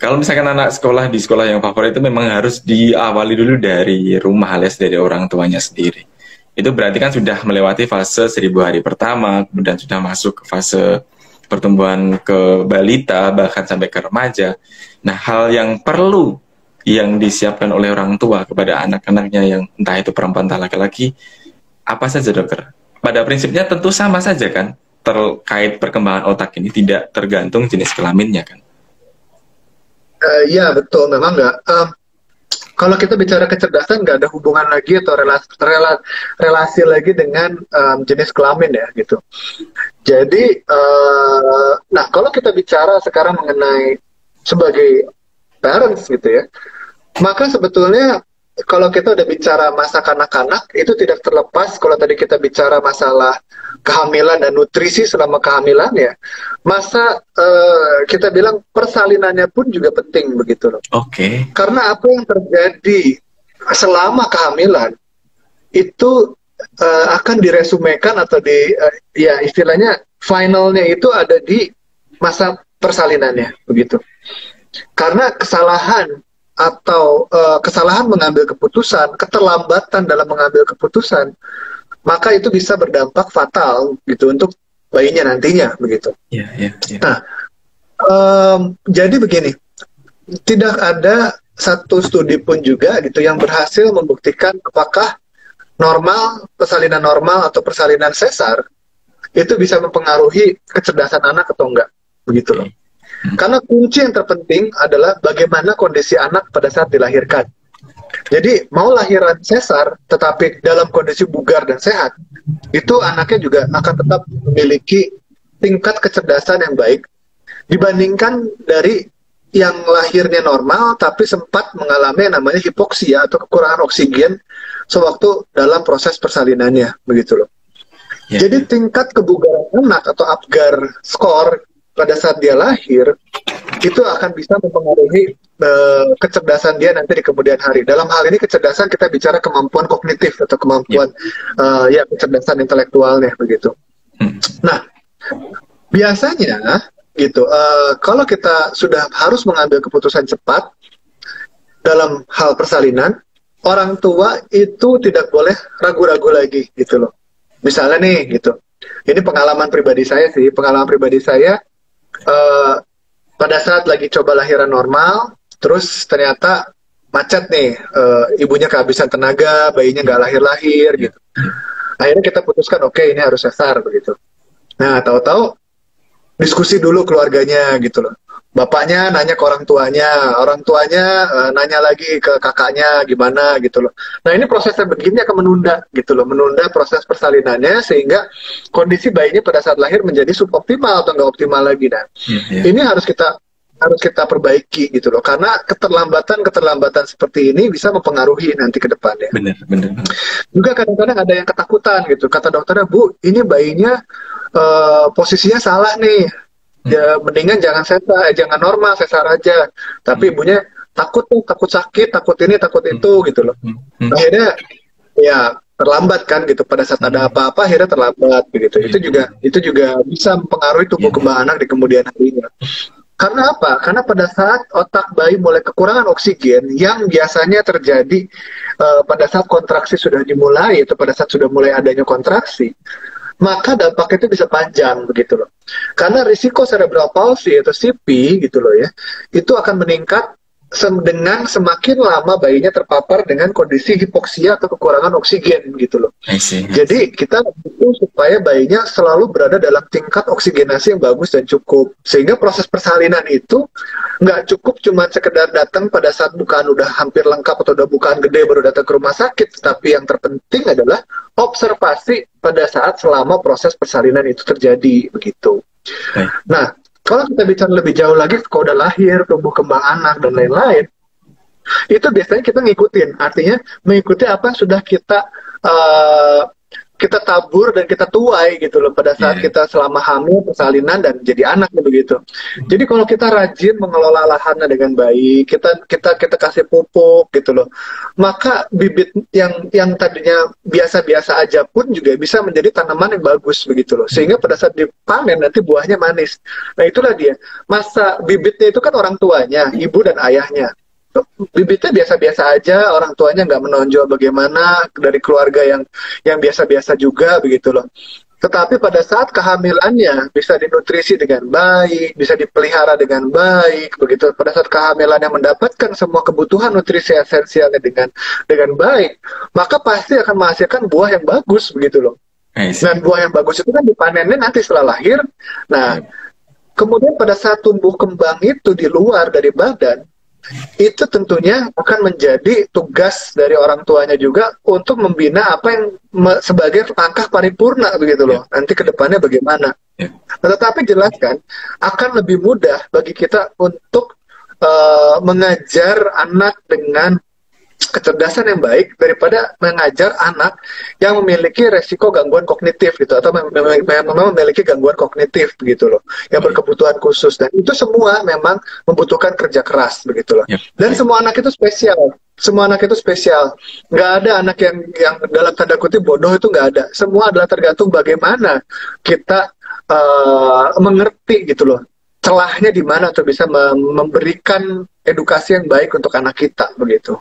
Kalau misalkan anak sekolah di sekolah yang favorit itu memang harus diawali dulu dari rumah alias dari orang tuanya sendiri. Itu berarti kan sudah melewati fase 1.000 hari pertama, kemudian sudah masuk ke fase pertumbuhan ke balita, bahkan sampai ke remaja. Nah, hal yang perlu yang disiapkan oleh orang tua kepada anak-anaknya yang entah itu perempuan entah laki-laki, apa saja dokter? Pada prinsipnya tentu sama saja kan, terkait perkembangan otak ini tidak tergantung jenis kelaminnya kan? Iya betul, memang nggak. Kalau kita bicara kecerdasan nggak ada hubungan lagi atau relasi lagi dengan jenis kelamin ya gitu. Jadi, nah kalau kita bicara sekarang mengenai sebagai parents gitu ya, maka sebetulnya kalau kita udah bicara masa kanak-kanak itu tidak terlepas kalau tadi kita bicara masalah kehamilan dan nutrisi selama kehamilan ya, masa kita bilang persalinannya pun juga penting begitu loh. Oke. Karena apa yang terjadi selama kehamilan itu akan diresumekan atau ya istilahnya finalnya itu ada di masa persalinannya begitu. Karena kesalahan atau kesalahan mengambil keputusan, keterlambatan dalam mengambil keputusan, maka itu bisa berdampak fatal gitu untuk bayinya nantinya begitu. Iya, iya, iya. Nah, jadi begini, tidak ada satu studi pun juga gitu yang berhasil membuktikan apakah persalinan normal atau persalinan sesar itu bisa mempengaruhi kecerdasan anak atau enggak begitu loh. Karena kunci yang terpenting adalah bagaimana kondisi anak pada saat dilahirkan. Jadi mau lahiran sesar tetapi dalam kondisi bugar dan sehat, itu anaknya juga akan tetap memiliki tingkat kecerdasan yang baik dibandingkan dari yang lahirnya normal tapi sempat mengalami yang namanya hipoksia atau kekurangan oksigen sewaktu dalam proses persalinannya begitu loh. Ya. Jadi tingkat kebugaran anak atau Apgar score pada saat dia lahir itu akan bisa mempengaruhi kecerdasan dia nanti di kemudian hari. Dalam hal ini kecerdasan kita bicara kemampuan kognitif atau kemampuan ya kecerdasan intelektualnya begitu. Nah, biasanya gitu kalau kita sudah harus mengambil keputusan cepat dalam hal persalinan, orang tua itu tidak boleh ragu-ragu lagi gitu loh. Misalnya nih gitu, ini pengalaman pribadi saya sih, pada saat lagi coba lahiran normal, terus ternyata macet nih, ibunya kehabisan tenaga, bayinya nggak lahir-lahir gitu. Akhirnya kita putuskan, oke, ini harus sesar begitu. Nah, tahu-tahu diskusi dulu keluarganya gitu loh. Bapaknya nanya ke orang tuanya nanya lagi ke kakaknya gimana gitu loh. Nah ini prosesnya begini akan menunda gitu loh, menunda proses persalinannya sehingga kondisi bayinya pada saat lahir menjadi suboptimal atau nggak optimal lagi. Nah ini harus kita perbaiki gitu loh, karena keterlambatan seperti ini bisa mempengaruhi nanti ke depannya. Benar. Juga kadang-kadang ada yang ketakutan gitu, kata dokternya, Bu, ini bayinya posisinya salah nih. Ya mendingan jangan normal, sesar aja. Tapi ibunya takut sakit, takut ini, takut itu gitu loh. Akhirnya ya terlambat kan gitu, pada saat ada apa-apa akhirnya terlambat begitu. Itu juga bisa mempengaruhi tumbuh kembang anak di kemudian harinya. Karena apa? Karena pada saat otak bayi mulai kekurangan oksigen yang biasanya terjadi pada saat kontraksi sudah dimulai, atau pada saat sudah mulai adanya kontraksi, maka dampaknya itu bisa panjang begitu loh. Karena risiko cerebral palsy atau CP gitu loh ya, itu akan meningkat dengan semakin lama bayinya terpapar dengan kondisi hipoksia atau kekurangan oksigen gitu loh. Jadi kita butuh supaya bayinya selalu berada dalam tingkat oksigenasi yang bagus dan cukup, sehingga proses persalinan itu nggak cukup cuma sekedar datang pada saat bukaan udah hampir lengkap atau udah bukaan gede baru datang ke rumah sakit, tapi yang terpenting adalah observasi pada saat selama proses persalinan itu terjadi begitu. Nah, kalau kita bicara lebih jauh lagi, kalau udah lahir, tumbuh kembang anak dan lain-lain, itu biasanya kita ngikutin, artinya mengikuti apa yang sudah kita tabur dan kita tuai gitu loh pada saat kita selama hamil, persalinan dan jadi anak begitu. Jadi kalau kita rajin mengelola lahannya dengan baik, kita kasih pupuk gitu loh, maka bibit yang tadinya biasa-biasa aja pun juga bisa menjadi tanaman yang bagus begitu loh. Sehingga pada saat dipanen nanti buahnya manis. Nah itulah dia. Masa bibitnya itu kan orang tuanya, ibu dan ayahnya. Bibitnya biasa-biasa aja, orang tuanya nggak menonjol bagaimana, dari keluarga yang biasa-biasa juga begitu loh. Tetapi pada saat kehamilannya bisa dinutrisi dengan baik, bisa dipelihara dengan baik, begitu. Pada saat kehamilannya mendapatkan semua kebutuhan nutrisi esensialnya dengan baik, maka pasti akan menghasilkan buah yang bagus begitu loh. Dan buah yang bagus itu kan dipanennya nanti setelah lahir. Nah, kemudian pada saat tumbuh kembang itu di luar dari badan, itu tentunya akan menjadi tugas dari orang tuanya juga untuk membina apa yang sebagai langkah paripurna begitu loh. Nanti ke depannya bagaimana. Tetapi jelas kan akan lebih mudah bagi kita untuk mengajar anak dengan kecerdasan yang baik daripada mengajar anak yang memiliki resiko gangguan kognitif gitu, atau memang memiliki gangguan kognitif begitu loh, yang berkebutuhan khusus. Dan itu semua memang membutuhkan kerja keras begitu loh. Dan semua anak itu spesial. Semua anak itu spesial. Nggak ada anak yang dalam tanda kutip bodoh, itu nggak ada. Semua adalah tergantung bagaimana kita mengerti gitu loh, celahnya di mana untuk bisa memberikan edukasi yang baik untuk anak kita begitu.